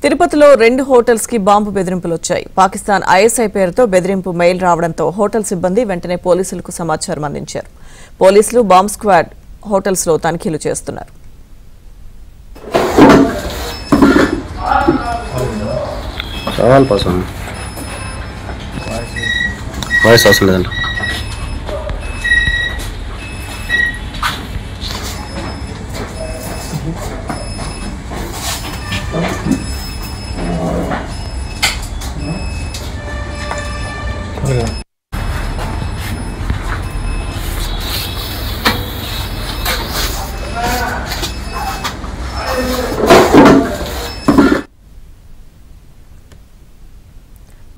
తిరుపతిలో 2 హోటల్స్ కి బాంబు బెదిరింపులు వచ్చాయి. పాకిస్తాన్ ఐఎస్ఐ పేరుతో బెదిరింపు మెయిల్ రావడంతో హోటల్ సిబ్బంది వెంటనే పోలీసులకు సమాచారం అందించారు. పోలీసులు బాంబ్ స్క్వాడ్ హోటల్స్ లో తనిఖీలు చేస్తున్నారు.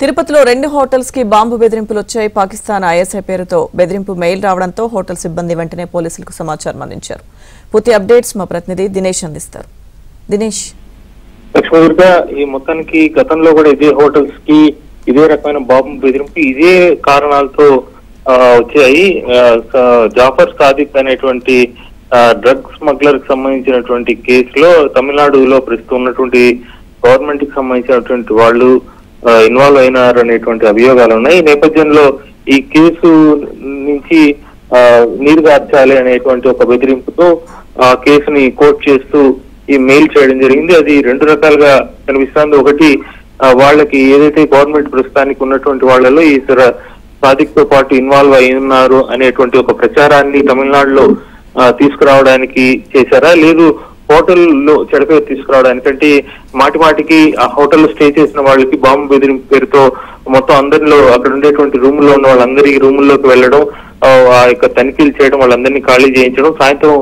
తిరుపతిలో 2 హోటల్స్ కి బాంబు బెదిరింపులు వచ్చాయి. పాకిస్తాన్ ఐఎస్ఐ పేరుతో బెదిరింపు మెయిల్ రావడంతో హోటల్ సిబ్బంది వెంటనే పోలీసులకు సమాచారం అందించారు. పూర్తి అప్డేట్స్ మా ప్రతినిధి దినేష్ అందిస్తారు. దినేష్, లక్ష్మీదుర్గ, ఈ మొత్తానికి గతంలో కూడా ఇదే హోటల్స్ కి ఇదే రకమైన బాంబు బెదిరింపు ఇదే కారణాలతో వచ్చాయి. జాఫర్ సాదిక్ అనేటువంటి డ్రగ్ స్మగ్లర్ కి సంబంధించినటువంటి కేసులో తమిళనాడులో ప్రస్తుతం ఉన్నటువంటి గవర్నమెంట్ కి సంబంధించినటువంటి వాళ్ళు ఇన్వాల్వ్ అయినారు అనేటువంటి అభియోగాలు ఉన్నాయి. ఈ నేపథ్యంలో ఈ కేసు నుంచి నీరు గార్చాలి అనేటువంటి ఒక బెదిరింపుతో ఆ కేసుని కోట్ చేస్తూ ఈ మెయిల్ చేయడం జరిగింది. అది 2 రకాలుగా కనిపిస్తుంది. ఒకటి, వాళ్ళకి ఏదైతే గవర్నమెంట్ ప్రస్తుతానికి ఉన్నటువంటి వాళ్ళలో ఈ సాదిక్ తో పాటు ఇన్వాల్వ్ అయి ఉన్నారు అనేటువంటి ఒక ప్రచారాన్ని తమిళనాడులో తీసుకురావడానికి చేశారా, లేదు హోటల్లో చెడపే తీసుకురావడానికంటే మాటికి ఆ హోటల్లో స్టే చేసిన వాళ్ళకి బాంబు బెదిరింపు పేరుతో మొత్తం అందరిలో అక్కడ ఉండేటువంటి రూముల్లో ఉన్న వాళ్ళందరి రూముల్లోకి వెళ్ళడం, ఆ యొక్క తనిఖీలు చేయడం, వాళ్ళందరినీ ఖాళీ చేయించడం, సాయంత్రం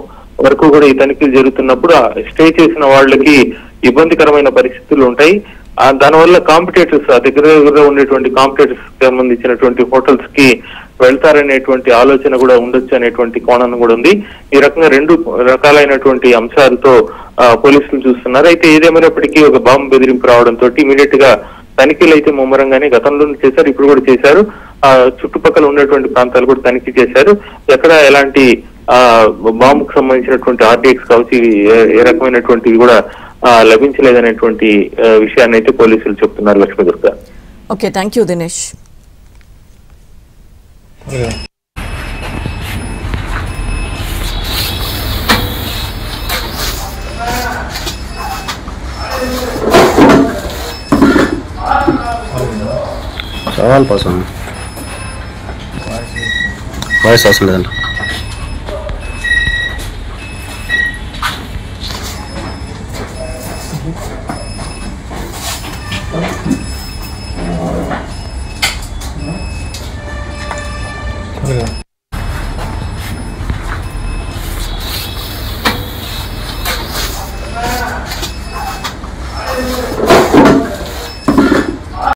వరకు కూడా ఈ తనిఖీలు జరుగుతున్నప్పుడు స్టే చేసిన వాళ్ళకి ఇబ్బందికరమైన పరిస్థితులు ఉంటాయి. దానివల్ల కాంపిటేటర్స్, ఆ దగ్గర ఉండేటువంటి కాంపిటేటర్స్ సంబంధించినటువంటి హోటల్స్ కి వెళ్తారనేటువంటి ఆలోచన కూడా ఉండొచ్చు అనేటువంటి కోణం కూడా ఉంది. ఈ రకంగా 2 రకాలైనటువంటి అంశాలతో పోలీసులు చూస్తున్నారు. అయితే ఏదేమైనప్పటికీ ఒక బాంబు బెదిరింపు రావడంతో ఇమీడియట్ గా తనిఖీలు అయితే ముమ్మరంగానే గతంలో చేశారు, ఇప్పుడు కూడా చేశారు. చుట్టుపక్కల ఉన్నటువంటి ప్రాంతాలు కూడా తనిఖీ చేశారు. ఎక్కడ ఎలాంటి బాంబుకు సంబంధించినటువంటి ఆర్డీఎక్స్ కావచ్చు ఏ రకమైనటువంటివి కూడా లభించలేదనేటువంటి విషయాన్ని అయితే పోలీసులు చెప్తున్నారు. Lakshmi Durga. Okay, thank you Dinesh. सवाल पसंद वाइस वसलेదండి.